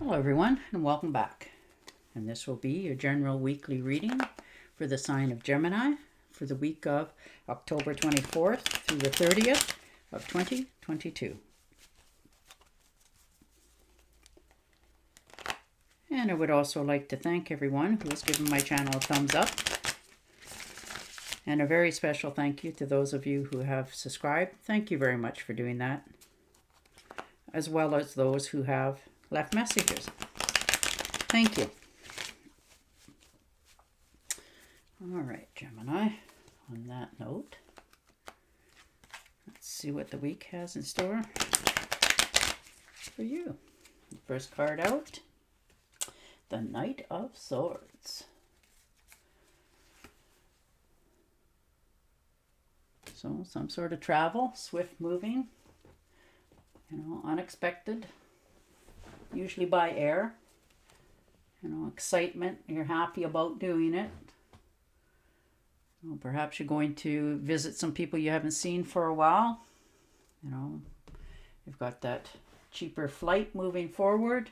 Hello everyone and welcome back. And this will be your general weekly reading for the sign of Gemini for the week of October 24th through the 30th of 2022. And I would also like to thank everyone who has given my channel a thumbs up. And a very special thank you to those of you who have subscribed. Thank you very much for doing that. As well as those who have left messages. Thank you. All right, Gemini, on that note, let's see what the week has in store for you. First card out, the Knight of Swords. So some sort of travel, swift moving, unexpected, usually by air. Excitement, you're happy about doing it. Perhaps you're going to visit some people you haven't seen for a while. You've got that cheaper flight moving forward.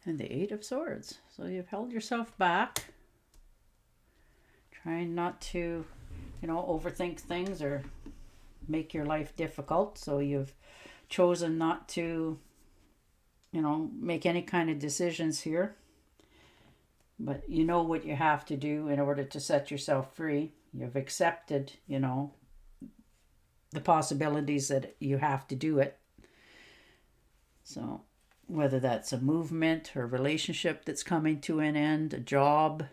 And the Eight of Swords. So you've held yourself back, trying not to, overthink things or make your life difficult. So you've chosen not to, make any kind of decisions here. But you know what you have to do in order to set yourself free. You've accepted, the possibilities that you have to do it. So whether that's a movement or a relationship that's coming to an end, a job,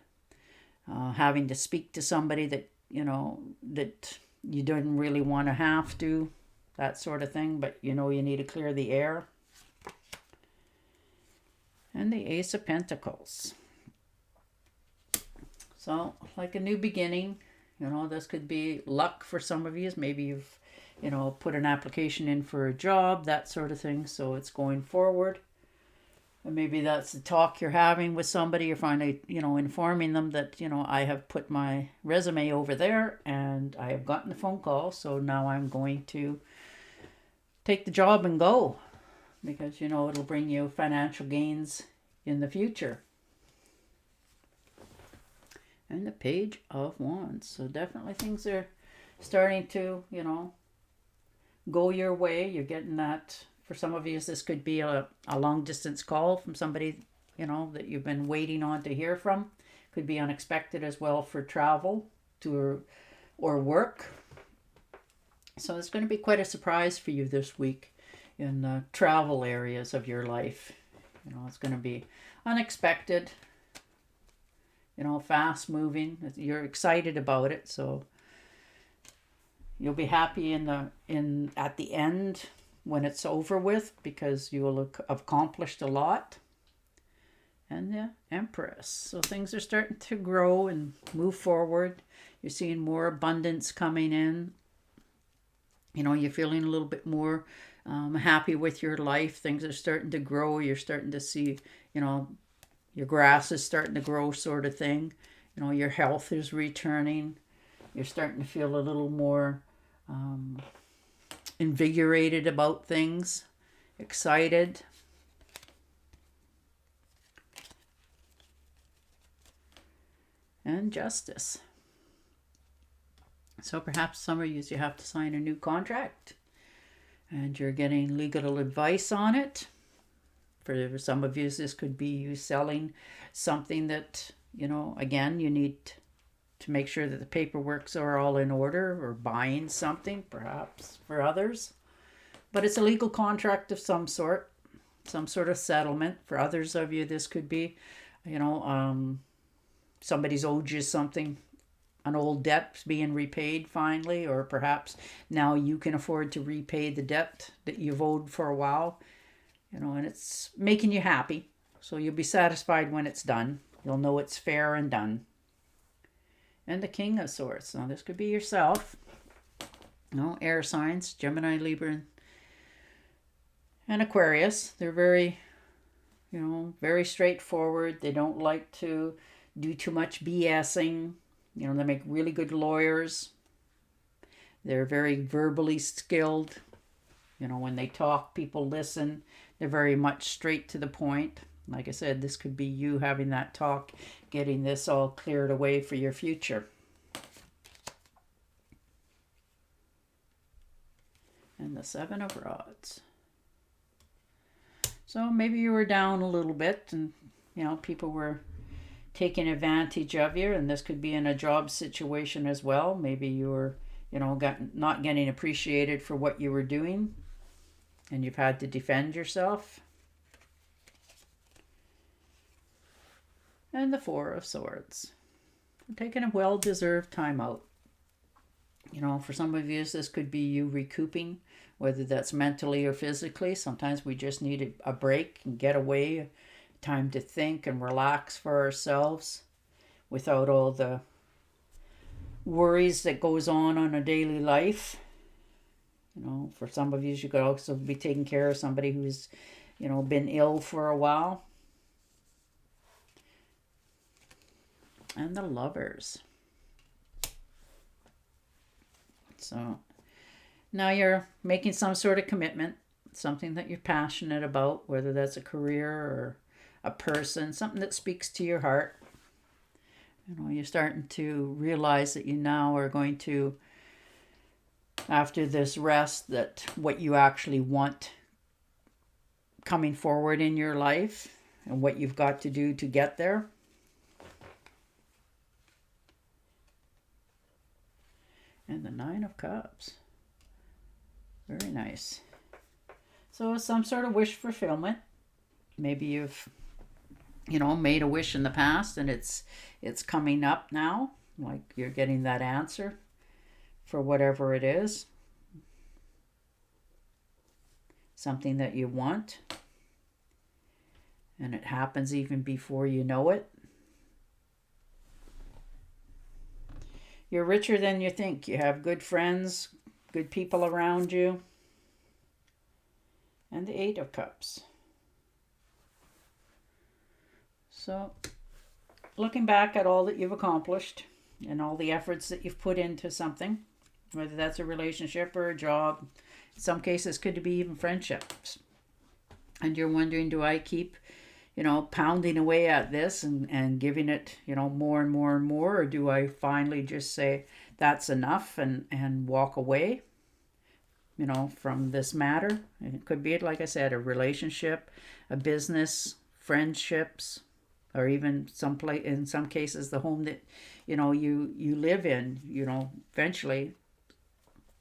having to speak to somebody that, that you didn't really want to have to, that sort of thing, but you need to clear the air. And the Ace of Pentacles. So like a new beginning, this could be luck for some of you. Maybe you've, put an application in for a job, that sort of thing. So it's going forward. And maybe that's the talk you're having with somebody. You're finally, informing them that, I have put my resume over there and I have gotten a phone call. So now I'm going to take the job and go. Because, it'll bring you financial gains in the future. And the Page of Wands. So definitely things are starting to, go your way. You're getting that. For some of you, this could be a long distance call from somebody, that you've been waiting on to hear from. Could be unexpected as well for travel or work. So it's going to be quite a surprise for you this week in the travel areas of your life. It's going to be unexpected, fast moving. You're excited about it, so you'll be happy at the end when it's over with, because you will have accomplished a lot. And the Empress. So things are starting to grow and move forward. You're seeing more abundance coming in. You're feeling a little bit more happy with your life. Things are starting to grow. You're starting to see, your grass is starting to grow, sort of thing. Your health is returning. You're starting to feel a little more invigorated about things, excited. And Justice. So perhaps some of you have to sign a new contract and you're getting legal advice on it. For some of you, this could be you selling something that, again, you need to make sure that the paperworks are all in order, or buying something, perhaps for others. But it's a legal contract of some sort of settlement. For others of you, this could be, somebody's owed you something, an old debt being repaid finally, or perhaps now you can afford to repay the debt that you've owed for a while, and it's making you happy. So you'll be satisfied when it's done. You'll know it's fair and done. And the King of Swords. Now this could be yourself. Air signs, Gemini, Libra, and Aquarius. They're very, very straightforward. They don't like to do too much BSing. They make really good lawyers. They're very verbally skilled. When they talk, people listen. They're very much straight to the point. Like I said, this could be you having that talk, getting this all cleared away for your future. And the Seven of Rods. So maybe you were down a little bit and, people were taking advantage of you, and this could be in a job situation as well. Maybe you were, not getting appreciated for what you were doing, and you've had to defend yourself. And the Four of Swords. You're taking a well-deserved time out. For some of you, this could be you recouping, whether that's mentally or physically. Sometimes we just need a break and get away, time to think and relax for ourselves without all the worries that goes on a daily life. For some of you, you could also be taking care of somebody who's, been ill for a while. And the Lovers. So now you're making some sort of commitment, something that you're passionate about, whether that's a career or a person, something that speaks to your heart. You're starting to realize that you now are going to, after this rest, that what you actually want coming forward in your life and what you've got to do to get there. And the Nine of Cups. Very nice. So some sort of wish fulfillment. Maybe you've, made a wish in the past and it's coming up now. Like you're getting that answer for whatever it is. Something that you want. And it happens even before you know it. You're richer than you think. You have good friends, good people around you. And the Eight of Cups. So, looking back at all that you've accomplished and all the efforts that you've put into something, whether that's a relationship or a job, in some cases could be even friendships. And you're wondering, do I keep, pounding away at this and giving it, more and more and more, or do I finally just say that's enough and walk away, from this matter? And it could be, like I said, a relationship, a business, friendships, or even in some cases, the home that, you live in. Eventually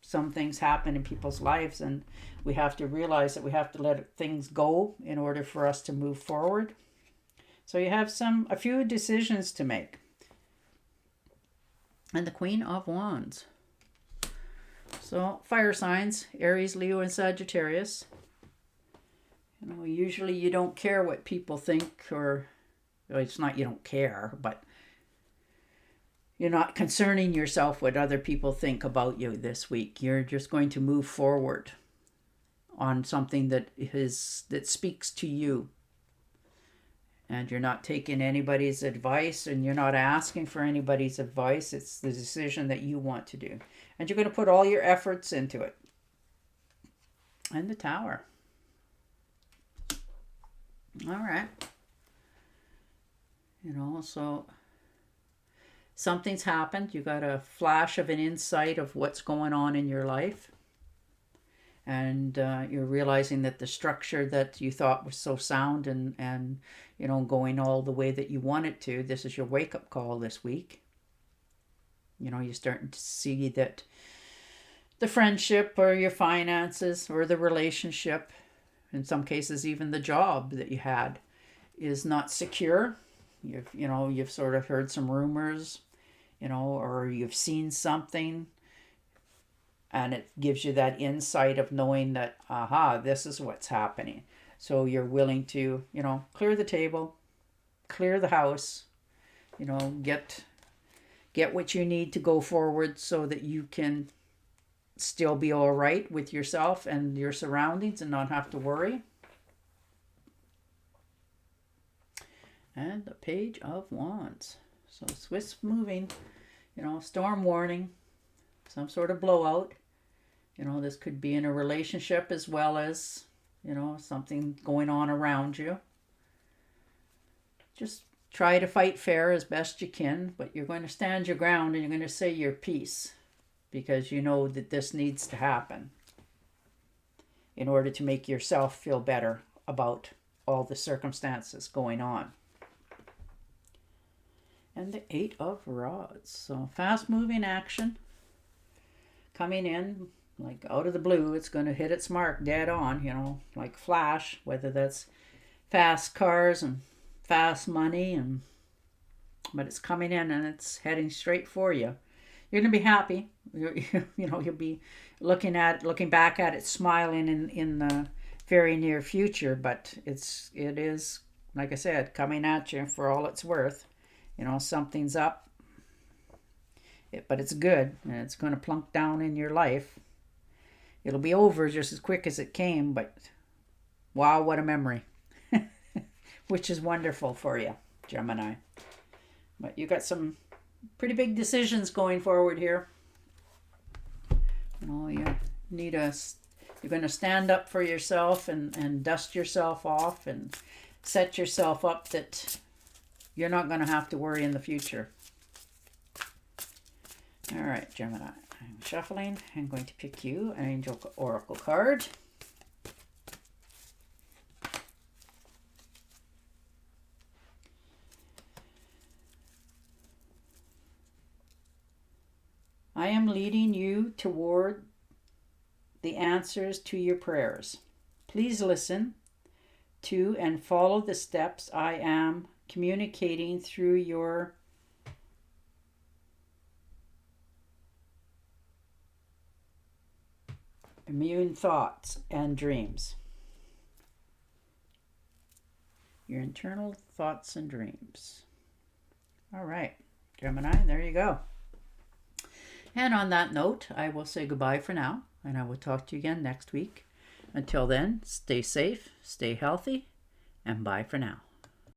some things happen in people's lives, and we have to realize that we have to let things go in order for us to move forward. So you have a few decisions to make. And the Queen of Wands. So fire signs, Aries, Leo, and Sagittarius. Usually you don't care what people think, or well, it's not you don't care, but you're not concerning yourself what other people think about you this week. You're just going to move forward on something that speaks to you. And you're not taking anybody's advice, and you're not asking for anybody's advice. It's the decision that you want to do. And you're going to put all your efforts into it. And the Tower. All right. So something's happened. You got a flash of an insight of what's going on in your life. And you're realizing that the structure that you thought was so sound and going all the way that you want it to, this is your wake-up call this week. You're starting to see that the friendship or your finances or the relationship, in some cases even the job that you had, is not secure. You've sort of heard some rumors, or you've seen something, and it gives you that insight of knowing that, this is what's happening. So you're willing to, clear the table, clear the house, get what you need to go forward so that you can still be all right with yourself and your surroundings and not have to worry. And the Page of Wands. So swift moving, storm warning. some sort of blowout. This could be in a relationship as well as, something going on around you. Just try to fight fair as best you can, but you're going to stand your ground and you're going to say your piece because you know that this needs to happen in order to make yourself feel better about all the circumstances going on. And the 8 of Rods. So fast-moving action coming in like out of the blue. It's going to hit its mark dead on, like flash, whether that's fast cars and fast money, but it's coming in and it's heading straight for you. You're going to be happy. You'll be looking back at it, smiling in the very near future, but it is, like I said, coming at you for all it's worth. Something's up, but it's good, and it's going to plunk down in your life. It'll be over just as quick as it came, but wow, what a memory. Which is wonderful for you, Gemini. But you got some pretty big decisions going forward here. You're going to stand up for yourself and dust yourself off and set yourself up that you're not going to have to worry in the future. All right, Gemini. I'm shuffling. I'm going to pick you an Angel Oracle card. I am leading you toward the answers to your prayers. Please listen to and follow the steps I am communicating through your immune thoughts and dreams. Your internal thoughts and dreams. All right, Gemini, there you go. And on that note, I will say goodbye for now, and I will talk to you again next week. Until then, stay safe, stay healthy, and bye for now.